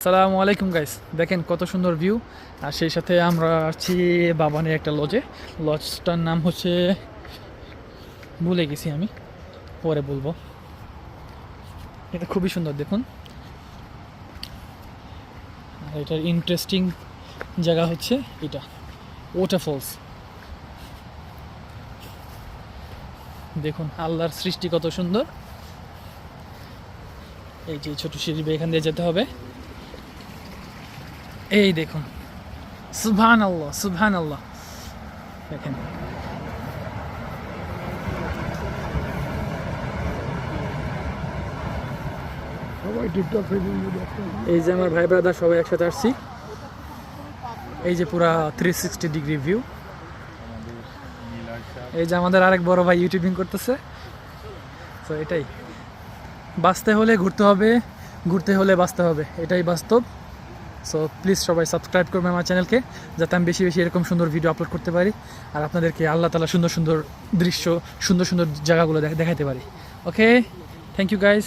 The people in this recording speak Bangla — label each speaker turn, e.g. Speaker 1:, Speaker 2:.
Speaker 1: সালামু আলাইকুম গাইস, দেখেন কত সুন্দর ভিউ। আর সেই সাথে আমরা আছি বাবানের একটা লজে। লজটার নাম হচ্ছে, ভুলে গেছি আমি, পরে বলবো। এটা খুবই সুন্দর দেখুন। আর এটার ইন্টারেস্টিং জায়গা হচ্ছে এটা ওয়াটারফলস। দেখুন আল্লাহর সৃষ্টি কত সুন্দর। এই যে ছোট সিঁড়ি বেয়ে এখান দিয়ে যেতে হবে। এই দেখুন, সুবহানাল্লাহ সুবহানাল্লাহ। দেখেন
Speaker 2: সবাই টিকটক ফেসবুক দেখতে।
Speaker 1: এই যে আমার ভাই ব্রাদার সবাই একসাথে আসছি। এই যে পুরা 360 ডিগ্রি ভিউ। এই যে আমাদের আরেক বড় ভাই ইউটিউবিং করতেছে। তো এটাই, বাঁচতে হলে ঘুরতে হবে, ঘুরতে হলে বাঁচতে হবে, এটাই বাস্তব। সো প্লিজ সবাই সাবস্ক্রাইব করবেন আমার চ্যানেলকে, যাতে আমি বেশি বেশি এরকম সুন্দর ভিডিও আপলোড করতে পারি আর আপনাদেরকে আল্লাহ তাআলা সুন্দর সুন্দর দৃশ্য, সুন্দর সুন্দর জায়গাগুলো দেখাতে পারি। ওকে, থ্যাংক ইউ গাইস।